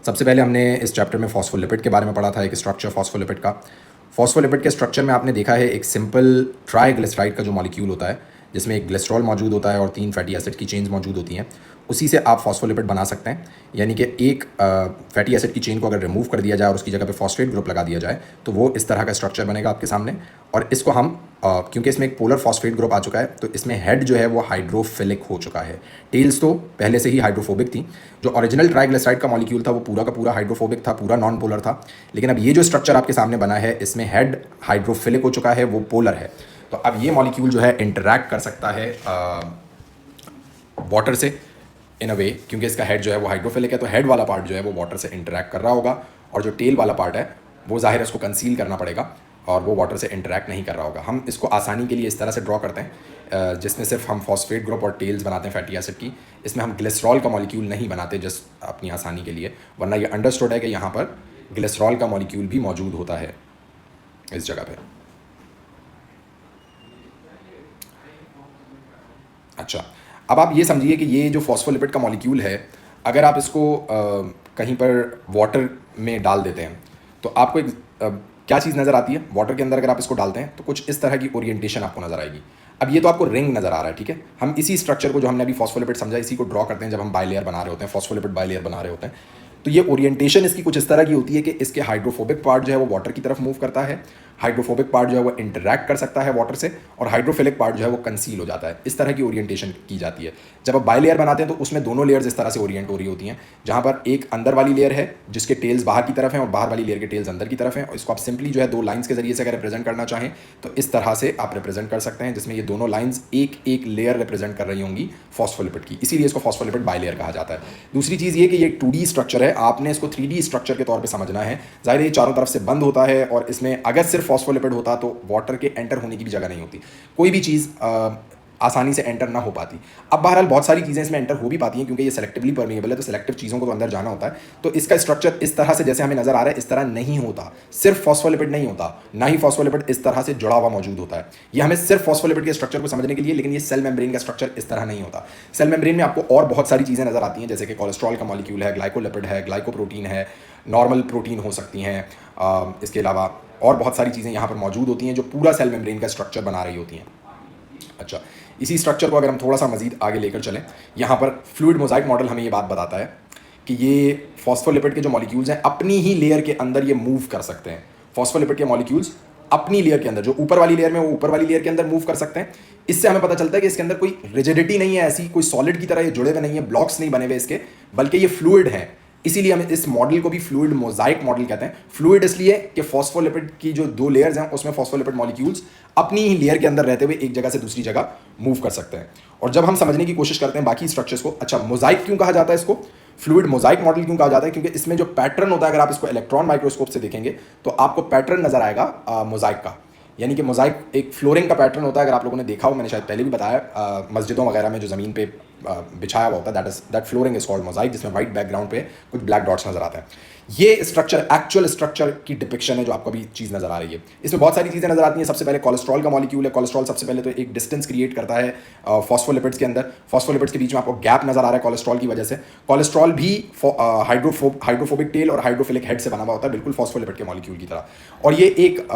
सबसे पहले हमने इस चैप्टर में फॉस्फोलिपिड के बारे में पढ़ा था, एक स्ट्रक्चर फॉस्फोलिपिड का। फॉस्फोलिपिड के स्ट्रक्चर में आपने देखा है एक सिंपल ट्राइग्लिसराइड का जो मॉलिक्यूल होता है, जिसमें एक ग्लिसरॉल मौजूद होता है और 3 फैटी एसिड की चेन्स मौजूद होती हैं, उसी से आप फॉस्फोलिपिड बना सकते हैं। यानी कि एक फैटी एसिड की चेन को अगर रिमूव कर दिया जाए और उसकी जगह पे फॉस्फेट ग्रुप लगा दिया जाए तो वो इस तरह का स्ट्रक्चर बनेगा आपके सामने। और इसको हम क्योंकि इसमें एक पोलर फॉस्फेट ग्रुप आ चुका है तो इसमें हेड जो है वो हाइड्रोफिलिक हो चुका है। टेल्स तो पहले से ही हाइड्रोफोबिक थी। जो ओरिजिनल ट्राइग्लिसराइड का मॉलिक्यूल था वो पूरा का पूरा हाइड्रोफोबिक था, पूरा नॉन पोलर था। लेकिन अब ये जो स्ट्रक्चर आपके सामने बना है इसमें हेड हाइड्रोफिलिक हो चुका है, वो पोलर है। तो अब ये मॉलिक्यूल जो है इंटरैक्ट कर सकता है वाटर से इन अ वे, क्योंकि इसका हेड जो है वो हाइड्रोफिलिक है, तो हेड वाला पार्ट जो है वो वाटर से इंटरैक्ट कर रहा होगा और जो टेल वाला पार्ट है वो जाहिर है उसको कंसील करना पड़ेगा और वो वाटर से इंटरैक्ट नहीं कर रहा होगा। हम इसको आसानी के लिए इस तरह से ड्रॉ करते हैं जिसमें सिर्फ हम फॉस्फेट ग्रुप और टेल्स बनाते हैं फैटी एसिड की। इसमें हम ग्लिसरॉल का मॉलिक्यूल नहीं बनाते जस्ट अपनी आसानी के लिए, वरना ये अंडरस्टूड है कि यहाँ पर ग्लिसरॉल का मॉलिक्यूल भी मौजूद होता है इस जगह पे। अच्छा, अब आप ये समझिए कि ये जो फॉस्फोलिपिड का मॉलिक्यूल है, अगर आप इसको कहीं पर वाटर में डाल देते हैं तो आपको एक क्या चीज़ नज़र आती है वाटर के अंदर। अगर आप इसको डालते हैं तो कुछ इस तरह की ओरिएंटेशन आपको नज़र आएगी। अब ये तो आपको रिंग नज़र आ रहा है, ठीक है। हम इसी स्ट्रक्चर को जो हमने अभी फॉस्फोलिपिड समझा, इसी को ड्रॉ करते हैं जब हम बाइलेयर बना रहे होते हैं, फॉस्फोलिपिड बाइलेयर बना रहे होते हैं। तो ये ओरिएंटेशन इसकी कुछ इस तरह की होती है कि इसके हाइड्रोफोबिक पार्ट जो है वो वाटर की तरफ मूव करता है, हाइड्रोफोबिक पार्ट जो है वो इंटरैक्ट कर सकता है वाटर से, और हाइड्रोफिलिक पार्ट जो है वो कंसील हो जाता है। इस तरह की ओरिएंटेशन की जाती है। जब आप बाइलेयर बनाते हैं तो उसमें दोनों लेयर्स इस तरह से ओरिएंट हो रही होती हैं, जहाँ पर एक अंदर वाली लेयर है जिसके टेल्स बाहर की तरफ हैं और बाहर वाली लेयर के टेल्स अंदर की तरफ हैं। और इसको आप सिंपली जो है 2 लाइन्स के जरिए से अगर रिप्रेजेंट करना चाहें तो इस तरह से आप रिप्रेजेंट कर सकते हैं, जिसमें ये दोनों लाइन्स एक एक लेयर रिप्रेजेंट कर रही होंगी फॉस्फोलिपिड की, इसीलिए इसको फॉस्फोलिपिड बाइलेयर कहा जाता है। दूसरी चीज़ ये कि ये 2D स्ट्रक्चर है, आपने इसको 3D स्ट्रक्चर के तौर पर समझना है। जाहिर है ये चारों तरफ से बंद होता है और इसमें अगर सिर्फ फॉस्फोलिपिड होता तो वाटर के एंटर होने की भी जगह नहीं होती, कोई भी चीज़ आसानी से एंटर ना हो पाती। अब बहरहाल बहुत सारी चीज़ें इसमें एंटर हो भी पाती हैं क्योंकि ये सेलेक्टिवली परमिएबल है, तो सेलेक्टिव चीज़ों को तो अंदर जाना होता है। तो इसका स्ट्रक्चर इस तरह से जैसे हमें नजर आ रहा है इस तरह नहीं होता। सिर्फ फॉस्फोलिपिड नहीं होता, ना ही फॉस्फोलिपिड इस तरह से जुड़ा हुआ मौजूद होता है। ये हमें सिर्फ फॉस्फोलिपिड के स्ट्रक्चर को समझने के लिए, लेकिन ये सेल मेम्ब्रेन का स्ट्रक्चर इस तरह नहीं होता। सेल मेम्ब्रेन में आपको और बहुत सारी चीज़ें नजर आती हैं, जैसे कि कोलेस्ट्रॉल का मॉलिक्यूल है, ग्लाइकोलिपिड है, ग्लाइकोप्रोटीन है, नॉर्मल प्रोटीन हो सकती हैं। इसके अलावा और बहुत सारी चीज़ें यहाँ पर मौजूद होती हैं जो पूरा सेल मेम्ब्रेन का स्ट्रक्चर बना रही होती हैं। अच्छा, इसी स्ट्रक्चर को अगर हम थोड़ा सा मजीद आगे लेकर चलें, यहाँ पर फ्लूइड मोज़ाइक मॉडल हमें ये बात बताता है कि ये फॉस्फोलिपिड के जो मॉलिक्यूल्स हैं अपनी ही लेयर के अंदर ये मूव कर सकते हैं। फॉस्फोलिपिड के मॉलिक्यूल्स अपनी लेयर के अंदर, जो ऊपर वाली लेयर में वो ऊपर वाली लेयर के अंदर मूव कर सकते हैं। इससे हमें पता चलता है कि इसके अंदर कोई रिजिडिटी नहीं है, ऐसी कोई सॉलिड की तरह ये जुड़े हुए नहीं है, ब्लॉक्स नहीं बने हुए इसके, बल्कि ये फ्लूइड है। इसीलिए हम इस मॉडल को भी फ्लूइड मोज़ाइक मॉडल कहते हैं। फ्लूइड इसलिए कि फॉस्फोलिपिड की जो 2 लेयर्स हैं उसमें फॉस्फोलिपिड मॉलिक्यूल्स अपनी ही लेयर के अंदर रहते हुए एक जगह से दूसरी जगह मूव कर सकते हैं। और जब हम समझने की कोशिश करते हैं बाकी स्ट्रक्चर्स को, अच्छा मोज़ाइक क्यों कहा जाता है इसको, फ्लूइड मोज़ाइक मॉडल क्यों कहा जाता है, क्योंकि इसमें जो पैटर्न होता है अगर आप इसको इलेक्ट्रॉन माइक्रोस्कोप से देखेंगे तो आपको पैटर्न नजर आएगा मोज़ाइक का। यानी कि मोज़ाइक एक फ्लोरिंग का पैटर्न होता है, अगर आप लोगों ने देखा हो, मैंने शायद पहले भी बताया, मस्जिदों वगैरह में जो ज़मीन पे बिछाया हुआ होता है that flooring is called mosaic, जिसमें वाइट बैकग्राउंड पे कुछ ब्लैक डॉट्स नजर आते हैं। ये स्ट्रक्चर एक्चुअल स्ट्रक्चर की डिपिक्शन है जो आपको अभी चीज़ नजर आ रही है। इसमें बहुत सारी चीज़ें नजर आती हैं। सबसे पहले कोलेस्ट्रॉल का मॉलिक्यूल है। कोलेस्ट्रॉल सबसे पहले तो एक डिस्टेंस क्रिएट करता है फॉस्फोलिपिड्स के अंदर। फॉस्फोलिपिड्स के बीच में आपको गैप नजर आ रहा है कोलेस्ट्रॉल की वजह से। कोलेस्ट्रॉल भी हाइड्रोफोबिक टेल और हाइड्रोफिलिक हेड से बना हुआ होता है, बिल्कुल फॉस्फोलिपिड के मॉलिक्यूल की तरह। और ये एक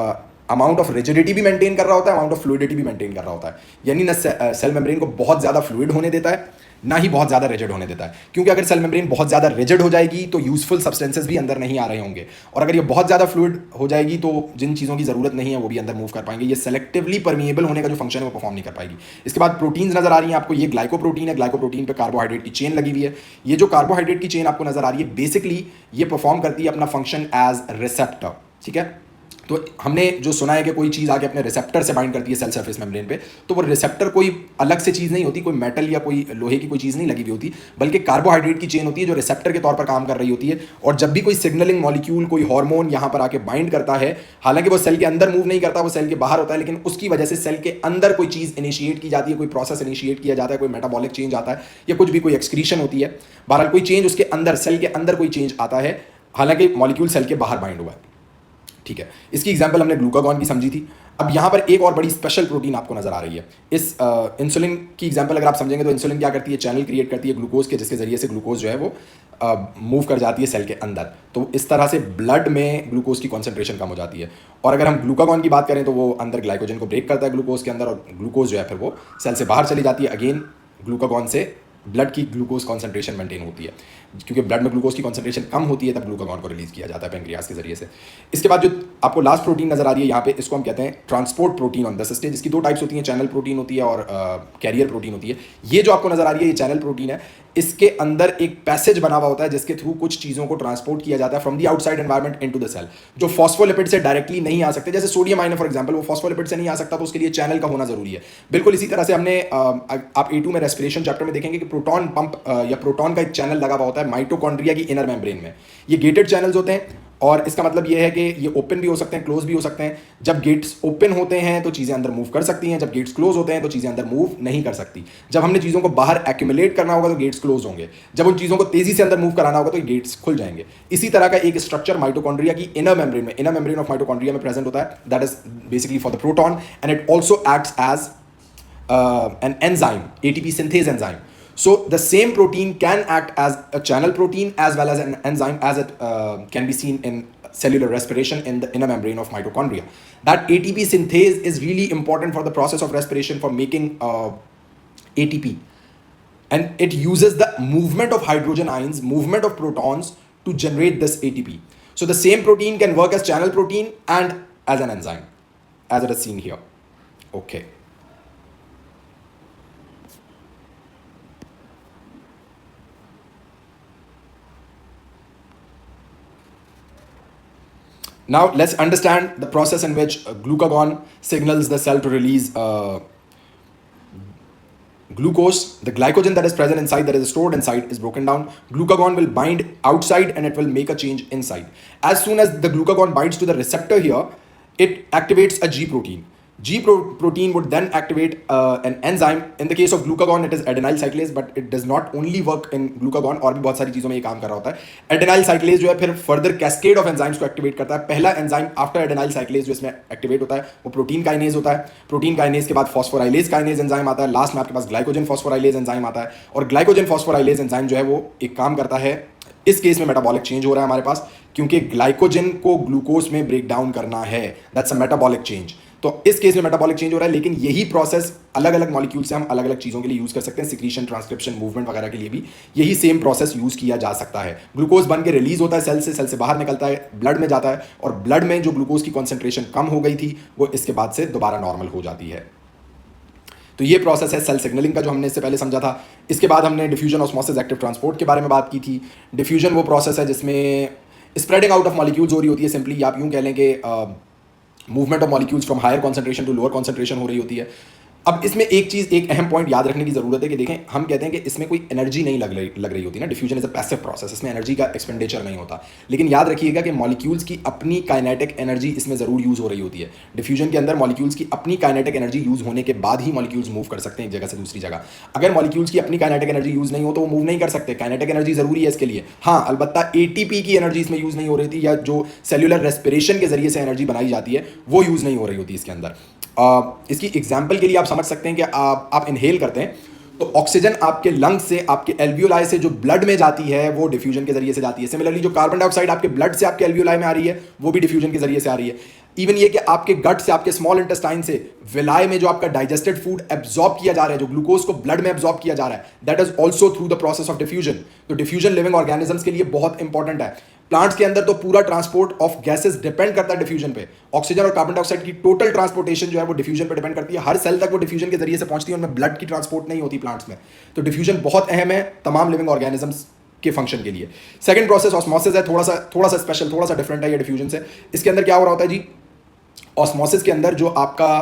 अमाउंट ऑफ रिजिडिटी भी मेंटेन कर रहा होता है, अमाउंट ऑफ फ्लूइडिटी भी मेंटेन कर रहा होता है। यानी ना सेल मेम्ब्रेन को बहुत ज़्यादा फ्लूइड होने देता है, ना ही बहुत ज़्यादा रिजिड होने देता है। क्योंकि अगर सेल मेम्ब्रेन बहुत ज़्यादा रिजिड हो जाएगी तो यूजफुल सब्सटेंसेस भी अंदर नहीं आ रहे होंगे, और अगर ये बहुत ज़्यादा फ्लूइड हो जाएगी तो जिन चीज़ों की ज़रूरत नहीं है वो भी अंदर मूव कर पाएंगे। ये सेलेक्टिवली परमिएबल होने का जो फंक्शन है वो परफॉर्म नहीं कर पाएगी। इसके बाद प्रोटीन्स नजर आ रही हैं आपको। ये ग्लाइकोप्रोटीन है, ग्लाइकोप्रोटीन पे कार्बोहाइड्रेट की चेन लगी हुई है। ये जो कार्बोहाइड्रेट की चेन आपको नजर आ रही है, बेसिकली ये परफॉर्म करती है अपना फंक्शन एज रिसेप्टर, ठीक है। तो हमने जो सुना है कि कोई चीज़ आके अपने रिसेप्टर से बाइंड करती है सेल सरफेस मेम्ब्रेन पे, तो वो रिसेप्टर कोई अलग से चीज़ नहीं होती, कोई मेटल या कोई लोहे की कोई चीज़ नहीं लगी हुई होती, बल्कि कार्बोहाइड्रेट की चेन होती है जो रिसेप्टर के तौर पर काम कर रही होती है। और जब भी कोई सिग्नलिंग मॉलिक्यूल, कोई हार्मोन यहाँ पर आके बाइंड करता है, हालांकि वो सेल के अंदर मूव नहीं करता, वो सेल के बाहर होता है, लेकिन उसकी वजह से सेल के अंदर कोई चीज़ इनिशिएट की जाती है, कोई प्रोसेस इनिशिएट किया जाता है, कोई मेटाबॉलिक चेंज आता है, या कुछ भी कोई एक्सक्रीशन होती है। बहरहाल कोई चेंज उसके अंदर, सेल के अंदर कोई चेंज आता है, हालांकि मॉलिक्यूल सेल के बाहर बाइंड हुआ है। ठीक है, इसकी एग्जांपल हमने ग्लूकागॉन की समझी थी। अब यहाँ पर एक और बड़ी स्पेशल प्रोटीन आपको नजर आ रही है। इस इंसुलिन की एग्जांपल अगर आप समझेंगे तो इंसुलिन क्या करती है, चैनल क्रिएट करती है ग्लूकोज के, जिसके जरिए से ग्लूकोज जो है वो मूव कर जाती है सेल के अंदर। तो इस तरह से ब्लड में ग्लूकोज की कॉन्सेंट्रेशन कम हो जाती है। और अगर हम ग्लूकागॉन की बात करें तो वो अंदर ग्लाइकोजन को ब्रेक करता है ग्लूकोज के अंदर, और ग्लूकोज जो है फिर वो सेल से बाहर चली जाती है। अगेन ग्लूकागॉन से ब्लड की ग्लूकोज कॉन्सेंट्रेशन मेंटेन होती है, क्योंकि ब्लड में ग्लूकोज की कॉन्सेंट्रेशन कम होती है तब ग्लूकागॉन को रिलीज किया जाता है पेनक्रियास के जरिए से। इसके बाद जो आपको लास्ट प्रोटीन नजर आ रही है यहाँ पे, इसको हम कहते हैं transport protein on the system, जिसकी दो टाइप्स होती हैं, चैनल प्रोटीन होती है और कैरियर प्रोटीन होती है। ये जो आपको नजर आ रही है ये चैनल प्रोटीन है। इसके अंदर एक पैसेज बना हुआ होता है जिसके थ्रू कुछ चीज़ों को ट्रांसपोर्ट किया जाता है from the outside environment into the cell, जो फॉस्फोलिपिड से डायरेक्टली नहीं आ सकते। जैसे सोडियम आयन फॉर एग्जांपल, वो फॉस्फोलिपिड से नहीं आ सकता, तो उसके लिए चैनल का होना जरूरी है। बिल्कुल इसी तरह से हमने आप A2 में रेस्पिरेशन चैप्टर में देखेंगे कि प्रोटॉन पंप या प्रोटॉन का एक चैनल लगा हुआ होता है माइटोकॉन्ड्रिया की इनर मेम्ब्रेन में। ये गेटेड चैनल्स होते हैं, और इसका मतलब ये है कि ये ओपन भी हो सकते हैं, क्लोज भी हो सकते हैं। जब गेट्स ओपन होते हैं तो चीज़ें अंदर मूव कर सकती हैं, जब गेट्स क्लोज होते हैं तो चीज़ें अंदर मूव नहीं कर सकती। जब हमने चीज़ों को बाहर एक्यूमुलेट करना होगा तो गेट्स क्लोज होंगे, जब उन चीज़ों को तेज़ी से अंदर मूव कराना होगा तो गेट्स खुल जाएंगे। इसी तरह का एक स्ट्रक्चर माइटोकॉन्ड्रिया की इनर मेम्ब्रेन ऑफ माइटोकॉन्ड्रिया में प्रेजेंट होता है। That is basically for the proton, and it also acts as an enzyme, ATP synthase enzyme. So the same protein can act as a channel protein as well as an enzyme, as it can be seen in cellular respiration in the inner membrane of mitochondria. That ATP synthase is really important for the process of respiration, for making ATP. And it uses the movement of hydrogen ions, movement of protons to generate this ATP. So the same protein can work as channel protein and as an enzyme, as it is seen here. Okay. Now let's understand the process in which glucagon signals the cell to release glucose. The glycogen that is present inside, that is stored inside, is broken down. Glucagon will bind outside and it will make a change inside. As soon as the glucagon binds to the receptor here, it activates a G protein. Protein would then activate an enzyme. In the case of glucagon, it is adenyl cyclase, but it does not only work in glucagon, और भी बहुत सारी चीज़ों में ये काम कर रहा होता है। adenyl cyclase जो है फिर फर्दर कैस्केड ऑफ एंजाइम्स को एक्टिवेट करता है। पहला एंजाइम आफ्टर adenyl cyclase जो इसमें एक्टिवेट होता है वो प्रोटीन काइनेज होता है। प्रोटीन काइनेज के बाद फॉस्फोराइलेज काइनेज एंजाइम आता है। लास्ट में आपके पास ग्लाइकोजन फॉस्फोराइलेज एंजाइम आता है, और ग्लाइकोजन फॉस्फोराइलेज एंजाइम जो है वो एक काम करता है, इस केस में मेटाबॉलिक चेंज हो रहा है हमारे पास, क्योंकि ग्लाइकोजन को ग्लूकोज में ब्रेक डाउन करना है। That's a metabolic change. तो इस केस में मेटाबॉलिक चेंज हो रहा है, लेकिन यही प्रोसेस अलग अलग मॉलिक्यूल से हम अलग अलग चीज़ों के लिए यूज़ कर सकते हैं। सिक्रीशन, ट्रांसक्रिप्शन, मूवमेंट वगैरह के लिए भी यही सेम प्रोसेस यूज़ किया जा सकता है। ग्लूकोज बन के रिलीज होता है सेल से बाहर निकलता है, ब्लड में जाता है, और ब्लड में जो ग्लूकोज की कॉन्सेंट्रेशन कम हो गई थी वो इसके बाद से दोबारा नॉर्मल हो जाती है। तो ये प्रोसेस है सेल सिग्नलिंग का, जो हमने इससे पहले समझा था। इसके बाद हमने डिफ्यूजन, ऑस्मोसिस, एक्टिव ट्रांसपोर्ट के बारे में बात की थी। डिफ्यूजन वो प्रोसेस है जिसमें स्प्रेडिंग आउट ऑफ मॉलिक्यूल्स हो रही होती है। सिंपली आप यूँ कह लें कि movement of molecules from higher concentration to lower concentration हो रही होती है। अब इसमें एक अहम पॉइंट याद रखने की जरूरत है कि देखें, हम कहते हैं कि इसमें कोई एनर्जी नहीं लग रही होती ना। Diffusion is a passive process, इसमें एनर्जी का एक्सपेंडिचर नहीं होता। लेकिन याद रखिएगा कि मॉलिक्यूल्स की अपनी काइनेटिक एनर्जी इसमें जरूर यूज हो रही होती है। डिफ्यूजन के अंदर मॉलिक्यूल्स की अपनी काइनेटिक एनर्जी यूज होने के बाद ही मॉलिक्यूल्स मूव कर सकते हैं एक जगह से दूसरी जगह। अगर मॉलिक्यूल्स की अपनी काइनेटिक एनर्जी यूज नहीं हो तो वो मूव नहीं कर सकते। काइनेटिक एनर्जी जरूरी है इसके लिए। हाँ, अलबत्ता ATP की एनर्जी इसमें यूज नहीं हो रही थी, या जो सेल्यूलर रेस्पिरेशन के जरिए से एनर्जी बनाई जाती है वो यूज नहीं हो रही होती इसके अंदर। इसकी एग्जाम्पल के लिए आप समझ सकते हैं कि आप इनहेल करते हैं तो ऑक्सीजन आपके लंग्स से, आपके एल्वियोलाई से जो ब्लड में जाती है वो डिफ्यूजन के जरिए से जाती है। सिमिलरली जो कार्बन डाइऑक्साइड आपके ब्लड से आपके एल्वियोलाई में आ रही है वो भी डिफ्यूजन के जरिए से आ रही है। इवन ये कि आपके गट से, आपके स्मॉल इंटेस्टाइन से विलाय में जो आपका डाइजेस्टेड फूड एब्जॉर्ब किया जा रहा है, जो ग्लूकोज को ब्लड में एब्जॉर्ब किया जा रहा है, that is also through the process of diffusion. तो डिफ्यूजन लिविंग ऑर्गेनिजम्स के लिए बहुत इंपॉर्टेंट है। प्लांट्स के अंदर तो पूरा ट्रांसपोर्ट ऑफ गैसेस डिपेंड करता है डिफ्यूजन पे। ऑक्सीजन और कार्बन डाइऑक्साइड की टोटल ट्रांसपोर्टेशन जो है वो डिफ्यूजन पे डिपेंड करती है। हर सेल तक वो डिफ्यूजन के जरिए से पहुंचती है, उनमें ब्लड की ट्रांसपोर्ट नहीं होती प्लांट्स में। तो डिफ्यूजन बहुत अहम है तमाम लिविंग ऑर्गेनिजम्स के फंक्शन के लिए। सेकंड प्रोसेस ऑस्मोसिस है, थोड़ा सा स्पेशल, थोड़ा सा डिफरेंट है ये डिफ्यूजन से। इसके अंदर क्या हो रहा होता है जी, ऑस्मोसिस के अंदर जो आपका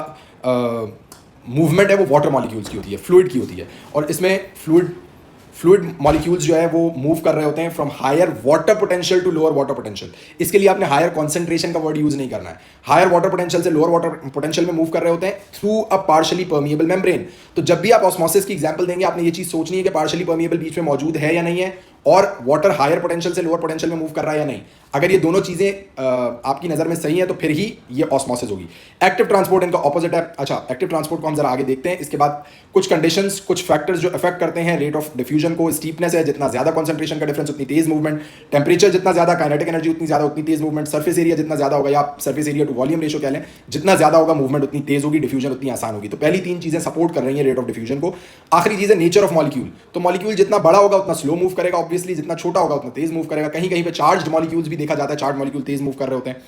मूवमेंट है वो वाटर मॉलिक्यूल्स की होती है, फ्लूइड की होती है, और इसमें फ्लूइड मॉलिक्यूल्स जो है वो मूव कर रहे होते हैं from higher water potential to lower water potential. इसके लिए आपने हायर कॉन्सेंट्रेशन का वर्ड यूज नहीं करना है। हायर वाटर पोटेंशियल से लोअर वाटर पोटेंशियल में मूव कर रहे होते हैं through a partially permeable membrane. तो जब भी आप ऑस्मोसिस की एग्जांपल देंगे आपने ये चीज सोचनी है कि पार्शियली परमिएबल बीच में मौजूद है या नहीं है, और वाटर हायर पोटेंशियल से लोअर पोटेंशियल में मूव कर रहा है या नहीं। अगर ये दोनों चीज़ें आपकी नज़र में सही है तो फिर ही ये ऑस्मोसिस होगी। एक्टिव ट्रांसपोर्ट इनका ऑपोजिट है। अच्छा, एक्टिव ट्रांसपोर्ट को हम जरा आगे देखते हैं। इसके बाद कुछ कंडीशंस, कुछ फैक्टर्स जो अफेक्ट करते हैं रेट ऑफ डिफ्यूजन को। स्टीपनेस है, जितना ज़्यादा कॉन्सेंट्रेशन का डिफरेंस उतनी तेज मूवमेंट। टेम्परेचर जितना ज़्यादा, काइनेटिक एनर्जी उतनी ज़्यादा, उतनी तेज मूवमेंट। सर्फेस एरिया जितना ज़्यादा होगा, या surface area to volume ratio कह लें, जितना ज़्यादा होगा मूवमेंट उतनी तेज होगी, डिफ्यूजन उतनी आसान होगी। तो पहली तीन चीज़ें सपोर्ट कर रही हैं रेट ऑफ डिफ्यूजन को। आखिरी चीज़ है नेचर ऑफ मॉलिक्यूल। तो मॉलिक्यूल जितना बड़ा होगा उतना स्लो मूव करेगा ऑब्वियसली, जितना छोटा होगा उतना तेज मूव करेगा। कहीं कहीं पे चार्ज्ड मॉलिक्यूल्स भी देखा जाता है, चार्ज मॉलिक्यूल तेज मूव कर रहे होते हैं।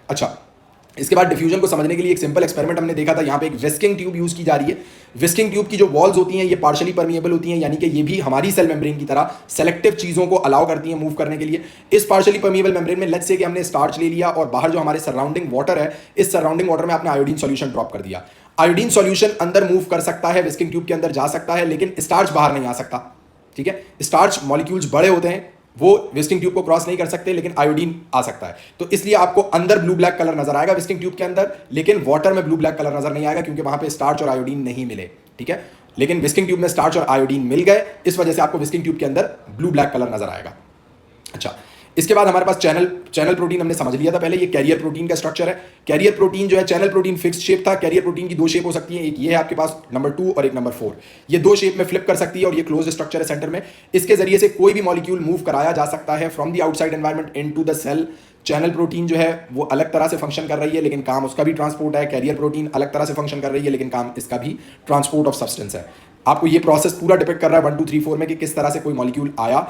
अच्छा, इसके बाद डिफ्यूजन को समझने के लिए एक सिंपल एक्सपेरिमेंट हमने देखा था। यहाँ पे एक विस्किंग ट्यूब यूज की जा रही है। विस्किंग ट्यूब की जो वॉल्स होती हैं ये पार्शियली परमिएबल होती हैं, यानी कि ये भी हमारी सेल मेम्ब्रेन की तरह सेलेक्टिव चीज़ों को अलाउ करती हैं मूव करने के लिए। इस पार्शियली परमिएबल मेम्ब्रेन में लेट्स से कि हमने स्टार्च ले लिया और बाहर जो हमारे सराउंडिंग वाटर है, इस सराउंडिंग वाटर में आपने आयोडीन सॉल्यूशन ड्रॉप कर दिया। आयोडीन सॉल्यूशन अंदर मूव कर सकता है, विस्किंग ट्यूब के अंदर जा सकता है, लेकिन स्टार्च बाहर नहीं आ सकता। ठीक है, स्टार्च मॉलिक्यूल्स बड़े होते हैं, वो विस्किंग ट्यूब को क्रॉस नहीं कर सकते, लेकिन आयोडीन आ सकता है। तो इसलिए आपको अंदर ब्लू ब्लैक कलर नजर आएगा विस्किंग ट्यूब के अंदर, लेकिन वाटर में ब्लू ब्लैक कलर नजर नहीं आएगा, क्योंकि वहां पे स्टार्च और आयोडीन नहीं मिले। ठीक है, लेकिन विस्किंग ट्यूब में स्टार्च और आयोडीन मिल गए, इस वजह से आपको विस्किंग ट्यूब के अंदर ब्लू ब्लैक कलर नजर आएगा। अच्छा, इसके बाद हमारे पास चैनल प्रोटीन हमने समझ लिया था पहले। ये कैरियर प्रोटीन का स्ट्रक्चर है। कैरियर प्रोटीन जो है, चैनल प्रोटीन फिक्स्ड शेप था। कैरियर प्रोटीन की दो शेप हो सकती है, एक ये है आपके पास नंबर 2 और एक नंबर 4। ये दो शेप में फ्लिप कर सकती है और ये क्लोज्ड स्ट्रक्चर है सेंटर में। इसके जरिए से कोई भी मॉलिक्यूल मूव कराया जा सकता है from the outside environment into the cell. Channel protein जो है वो अलग तरह से फंक्शन कर रही है, लेकिन काम उसका भी ट्रांसपोर्ट है। कैरियर प्रोटीन अलग तरह से फंक्शन कर रही है, लेकिन काम इसका भी ट्रांसपोर्ट ऑफ सब्सटेंस है। आपको ये प्रोसेस पूरा डिपेक्ट कर रहा है 1 2 3 4 में कि किस तरह से कोई मॉलिक्यूल आया,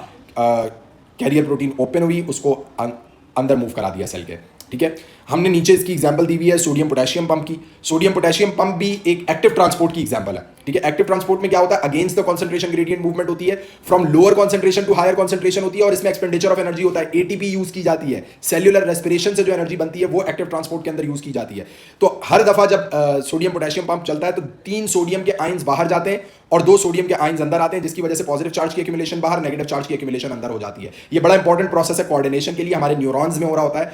कैरियर प्रोटीन ओपन हुई, उसको अंदर मूव करा दिया सेल के। ठीक है, हमने नीचे इसकी एग्जांपल दी हुई है सोडियम पोटेशियम पंप की। सोडियम पोटेशियम पंप भी एक एक्टिव ट्रांसपोर्ट की एग्जांपल है। ठीक है, एक्टिव ट्रांसपोर्ट में क्या होता है, against the concentration gradient movement होती है, from lower concentration to higher concentration होती है, और इसमें एक्सपेंडिचर ऑफ एनर्जी होता है। एटीपी यूज की जाती है, सेल्यूलर रेस्पिरेशन से जो एनर्जी बनती है वो एक्टिव ट्रांसपोर्ट के अंदर यूज की जाती है। तो हर दफा जब सोडियम पोटेशियम पंप चलता है तो 3 सोडियम के आयंस बाहर जाते हैं और 2 सोडियम के आयंस अंदर आते हैं, जिसकी वजह से पॉजिटिव चार्ज की एक्यूमुलेशन बाहर, नेगेटिव चार्ज की एक्यूमुलेशन अंदर हो जाती है। ये बड़ा इंपॉर्टेंट प्रोसेस है कोऑर्डिनेशन के लिए, हमारे न्यूरॉन्स में हो रहा होता है।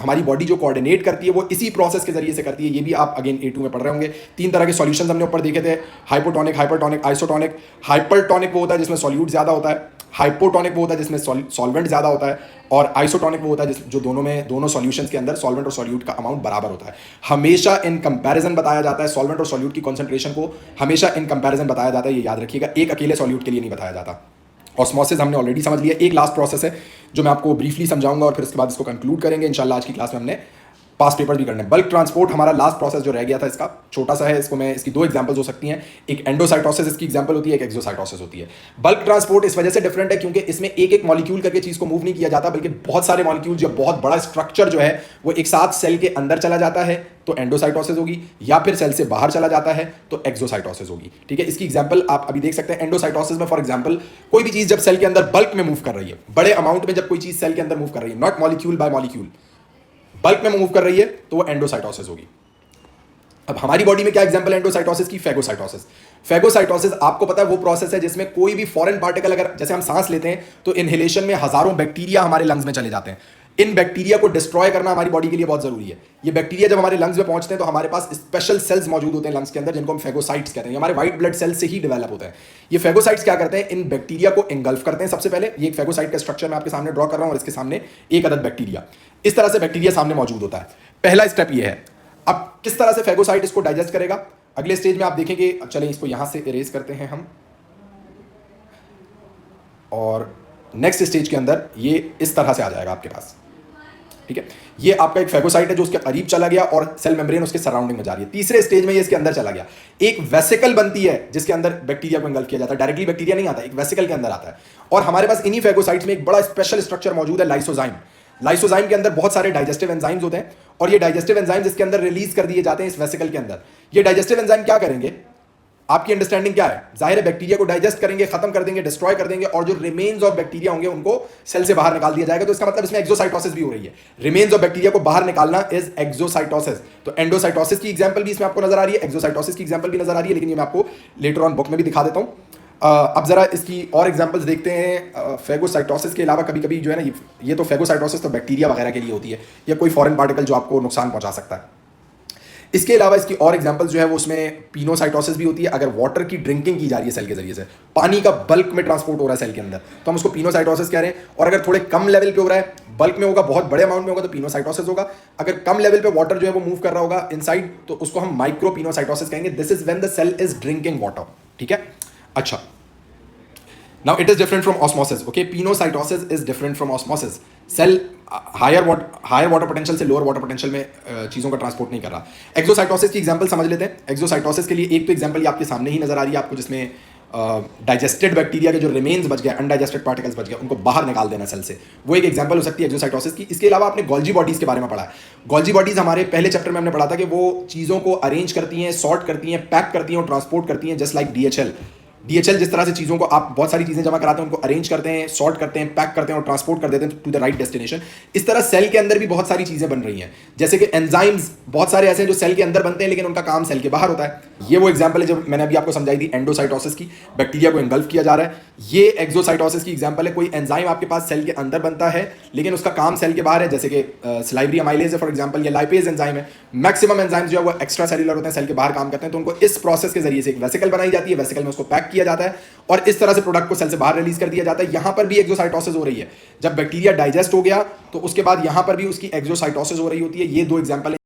हमारी बॉडी जो कोऑर्डिनेट करती है वो इसी प्रोसेस के जरिए से करती है। ये भी आप अगेन A2 में पढ़ रहे होंगे। 3 तरह के सॉल्यूशंस हमने ऊपर देखे थे, हाइपोटोनिक, हाइपरटोनिक, आइसोटोनिक। हाइपरटोनिक वो होता है जिसमें सॉल्यूट ज्यादा होता है, हाइपोटोनिक वो होता है जिसमें सॉल्वेंट ज्यादा होता है, और आइसोटोनिक वो होता है जो दोनों सॉल्यूशंस के अंदर सॉल्वेंट और सॉल्यूट का अमाउंट बराबर होता है। हमेशा इन कंपैरिजन बताया जाता है, सॉल्वेंट और सॉल्यूट की कॉन्सेंट्रेशन को हमेशा इन कंपैरिजन बताया जाता है, ये याद रखिएगा, एक अकेले सॉल्यूट के लिए नहीं बताया जाता। ऑस्मोसिस हमने ऑलरेडी समझ लिया। एक लास्ट प्रोसेस है जो मैं आपको ब्रीफली समझाऊंगा और फिर उसके बाद इसको कंक्लूड करेंगे इंशाल्लाह। आज की क्लास में हमने पास पेपर भी करने। बल्क ट्रांसपोर्ट हमारा लास्ट प्रोसेस जो रह गया था, इसका छोटा सा है, इसकी 2 एग्जांपल्स हो सकती हैं। एक एंडोसाइटोसिस इसकी एग्जांपल होती है, एक एक्सोसाइटोसिस होती है। बल्क ट्रांसपोर्ट इस वजह से डिफरेंट है क्योंकि इसमें एक मॉलिक्यूल करके चीज को मूव नहीं किया जाता, बल्कि बहुत सारे मॉलिक्यूल, या बहुत बड़ा स्ट्रक्चर जो है वो एक साथ सेल के अंदर चला जाता है, तो एंडोसाइटोसिस होगी, या फिर सेल से बाहर चला जाता है तो एक्सोसाइटोसिस होगी। ठीक है, इसकी एग्जांपल आप अभी देख सकते हैं। एंडोसाइटोसिस में फॉर एग्जांपल कोई भी चीज जब सेल के अंदर बल्क में मूव कर रही है, बड़े अमाउंट में जब कोई चीज सेल के अंदर मूव कर रही है, not molecule by molecule, bulk में मूव कर रही है, तो वो एंडोसाइटोसिस होगी। अब हमारी बॉडी में क्या एग्जांपल है एंडोसाइटोसिस की, फेगोसाइटोसिस। फेगोसाइटोसिस आपको पता है वो प्रोसेस है जिसमें कोई भी फॉरेन पार्टिकल, अगर जैसे हम सांस लेते हैं तो इनहेलेशन में हजारों बैक्टीरिया हमारे लंग्स में चले जाते हैं। इन बैक्टीरिया को डिस्ट्रॉय करना हमारी बॉडी के लिए बहुत जरूरी है। ये बैक्टीरिया जब हमारे लंग्स में पहुंचते हैं तो हमारे पास स्पेशल सेल्स मौजूद होते हैं लंग्स के अंदर, जिनको हम फेगोसाइट्स कहते हैं। हमारे व्हाइट ब्लड सेल्स से ही डेवलप होते हैं। ये फेगोसाइट्स क्या करते हैं, इन बैक्टीरिया को एंगल्फ करते हैं। सबसे पहले ये एक फेगोसाइट का स्ट्रक्चर मैं आपके सामने ड्रॉ कर रहा हूं, और इसके सामने एक अदद बैक्टीरिया, इस तरह से बैक्टीरिया सामने मौजूद होता है। पहला स्टेप ये है। अब किस तरह से फेगोसाइट इसको डाइजेस्ट करेगा, अगले स्टेज में आप देखेंगे। चलें इसको यहां से इरेज करते हैं हम, और नेक्स्ट स्टेज के अंदर ये इस तरह से आ जाएगा आपके पास। ठीक है, ये आपका एक फेगोसाइट है जो उसके करीब चला गया और सेल मेम्ब्रेन उसके सराउंडिंग में जा रही है। तीसरे स्टेज में ये इसके अंदर चला गया, एक वेसिकल बनती है जिसके अंदर बैक्टीरिया को इंगल्फ किया जाता है। डायरेक्टली बैक्टीरिया नहीं आता, एक वेसिकल के अंदर आता है। और हमारे पास इन्हीं फेगोसाइट्स में एक बड़ा स्पेशल स्ट्रक्चर मौजूद है, लाइसोजाइम। लाइसोजाइम के अंदर बहुत सारे डाइजेस्टिव एंजाइम्स होते हैं, और ये डाइजेस्टिव एंजाइम्स इसके अंदर रिलीज कर दिए जाते हैं इस वेसिकल के अंदर। ये डाइजेस्टिव एंजाइम क्या करेंगे, आपकी अंडरस्टैंडिंग क्या है? जाहिर है बैक्टीरिया को डाइजेस्ट करेंगे, खत्म कर देंगे, डिस्ट्रॉय कर देंगे, और जो रिमेन्स ऑफ बैक्टीरिया होंगे उनको सेल से बाहर निकाल दिया जाएगा। तो इसका मतलब इसमें एक्सोसाइटोसिस भी हो रही है। रिमेन्स ऑफ बैक्टीरिया को बाहर निकालना इज एक्सोसाइटोसिस। तो एंडोसाइटोसिस की एग्जांपल भी इसमें आपको नजर आ रही है, एक्सोसाइटोसिस की एग्जांपल भी नजर आ रही है, लेकिन ये मैं आपको लेटर ऑन बुक में भी दिखा देता हूं। अब जरा इसकी और एग्जांपल्स देखते हैं। फेगोसाइटोसिस के अलावा कभी कभी जो है ना, ये तो फेगोसाइटोसिस तो बैक्टीरिया वगैरह के लिए होती है, या कोई फॉरेन पार्टिकल जो आपको नुकसान पहुंचा सकता है। इसके अलावा इसकी और एग्जांपल्स जो है वो उसमें पिनोसाइटोसिस भी होती है। अगर वाटर की ड्रिंकिंग की जा रही है सेल के जरिए से, पानी का बल्क में ट्रांसपोर्ट हो रहा है सेल के अंदर, तो हम उसको पिनोसाइटोसिस कह रहे हैं। और अगर थोड़े कम लेवल पे हो रहा है, बल्क में होगा, बहुत बड़े अमाउंट में होगा, तो पिनोसाइटोसिस होगा। अगर कम लेवल पे वाटर जो है वो मूव कर रहा होगा इनसाइड, तो उसको हम माइक्रो पिनोसाइटोसिस कहेंगे। This is when the cell is drinking water. ठीक है, अच्छा। Now it is different from osmosis. Okay, pinocytosis is different from osmosis. Cell higher water potential से लोअर वाटर पोटेंशियल में चीज़ों का ट्रांसपोर्ट नहीं कर रहा। एक्सोसाइटोसिस की एग्जांपल समझ लेते हैं। एक्सोसाइटोसिस के लिए एक तो एग्जांपल ये आपके सामने ही नजर आ रही है आपको, जिसमें डाइजेस्टेड बैक्टीरिया के जो रिमेन्स बच गए, अनडाइजेस्टेड पार्टिकल्स बच गए, उनको बाहर निकाल देना सेल से, वो एक एग्जांपल हो सकती है एक्सोसाइटोसिस की। इसके अलावा आपने गोल्जी बॉडीज़ के बारे में पढ़ा है। गोल्जी बॉडीज़ हमारे पहले चैप्टर में हमने पढ़ा था कि वो चीज़ों को अरेंज करती हैं, सॉर्ट करती हैं, पैक करती हैं और ट्रांसपोर्ट करती हैं, जस्ट लाइक डीएचएल जिस तरह से चीज़ों को, आप बहुत सारी चीज़ें जमा कराते हैं, उनको अरेंज करते हैं, सॉर्ट करते हैं, पैक करते हैं और ट्रांसपोर्ट कर देते हैं टू द राइट डेस्टिनेशन। इस तरह सेल के अंदर भी बहुत सारी चीज़ें बन रही हैं, जैसे कि एंजाइम्स बहुत सारे ऐसे हैं जो सेल के अंदर बनते हैं लेकिन उनका काम सेल के बाहर होता है। ये वो एग्जाम्पल है जो मैंने अभी आपको समझाई थी एंडोसाइटोसिस की, बैक्टीरिया को एंगल्फ किया जा रहा है। ये एक्सोसाइटोसिस की एग्जाम्पल है, कोई एंजाइम आपके पास सेल के अंदर बनता है लेकिन उसका काम सेल के बाहर है, जैसे कि सलाइवरी अमाइलेज है फॉर एग्जाम्पल, या लाइपेज एंजाइम है। मैक्सिमम एंजाइम्स जो है वो एक्स्ट्रा सेलुलर होते हैं, सेल के बाहर काम करते हैं, तो उनको इस प्रोसेस के जरिए से एक वेसिकल बनाई जाती है, वेसिकल में उसको पैक किया जाता है और इस तरह से प्रोडक्ट को सेल से बाहर रिलीज कर दिया जाता है। यहां पर भी एक्सोसाइटोसिस हो रही है। जब बैक्टीरिया डाइजेस्ट हो गया तो उसके बाद यहां पर भी उसकी एक्सोसाइटोसिस हो रही होती है। ये दो एग्जांपल हैं